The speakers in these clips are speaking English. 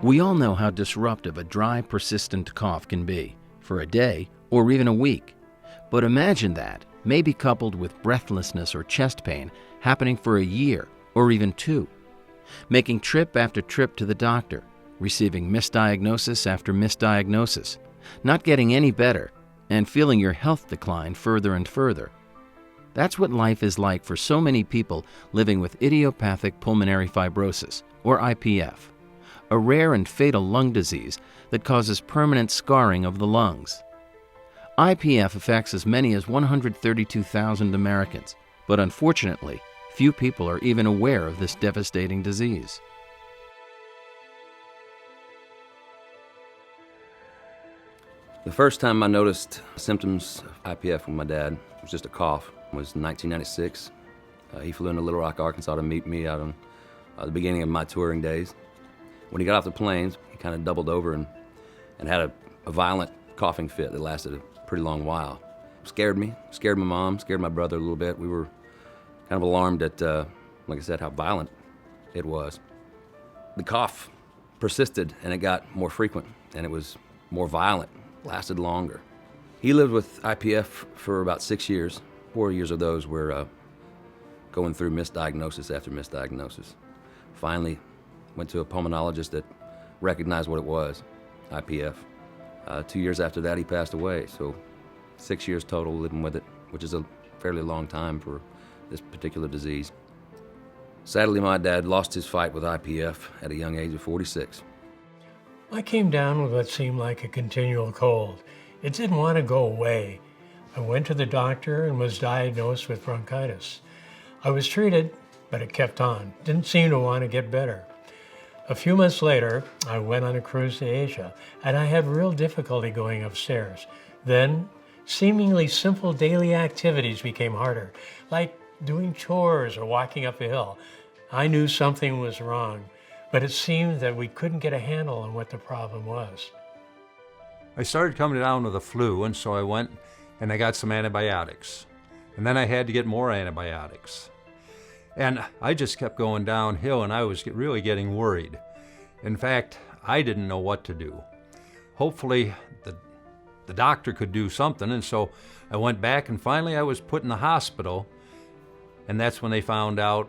We all know how disruptive a dry, persistent cough can be, for a day or even a week. But imagine that, maybe coupled with breathlessness or chest pain, happening for a year or even 2. Making trip after trip to the doctor, receiving misdiagnosis after misdiagnosis, not getting any better, and feeling your health decline further and further. That's what life is like for so many people living with idiopathic pulmonary fibrosis, or IPF, a rare and fatal lung disease that causes permanent scarring of the lungs. IPF affects as many as 132,000 Americans, but unfortunately, few people are even aware of this devastating disease. The first time I noticed symptoms of IPF with my dad was just a cough. It was in 1996. He flew into Little Rock, Arkansas to meet me out on the beginning of my touring days. When he got off the plane, he kind of doubled over and had a violent coughing fit that lasted a pretty long while. It scared me, scared my mom, scared my brother a little bit. We were kind of alarmed at, like I said, how violent it was. The cough persisted and it got more frequent and it was more violent, lasted longer. He lived with IPF for about 6 years. 4 years of those were going through misdiagnosis after misdiagnosis. Finally went to a pulmonologist that recognized what it was, IPF. 2 years after that, he passed away. So 6 years total living with it, which is a fairly long time for this particular disease. Sadly, my dad lost his fight with IPF at a young age of 46. I came down with what seemed like a continual cold. It didn't want to go away. I went to the doctor and was diagnosed with bronchitis. I was treated, but it kept on. Didn't seem to want to get better. A few months later, I went on a cruise to Asia, and I had real difficulty going upstairs. Then, seemingly simple daily activities became harder, like doing chores or walking up a hill. I knew something was wrong, but it seemed that we couldn't get a handle on what the problem was. I started coming down with a flu, and so I went and I got some antibiotics. And then I had to get more antibiotics. And I just kept going downhill, and I was really getting worried. In fact, I didn't know what to do. Hopefully, the doctor could do something, and so I went back, and finally I was put in the hospital, and that's when they found out,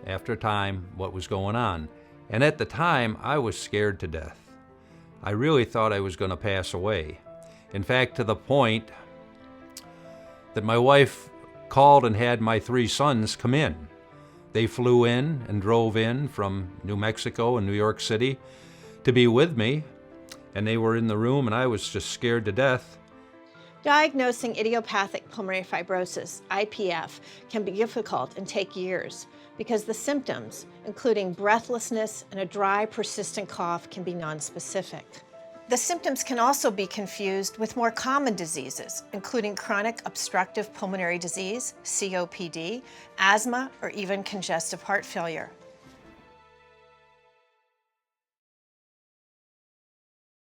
after a time, what was going on. And at the time, I was scared to death. I really thought I was going to pass away. In fact, to the point that my wife called and had my 3 sons come in. They flew in and drove in from New Mexico and New York City to be with me, and they were in the room, and I was just scared to death. Diagnosing idiopathic pulmonary fibrosis, IPF, can be difficult and take years because the symptoms, including breathlessness and a dry, persistent cough, can be nonspecific. The symptoms can also be confused with more common diseases, including chronic obstructive pulmonary disease, COPD, asthma, or even congestive heart failure.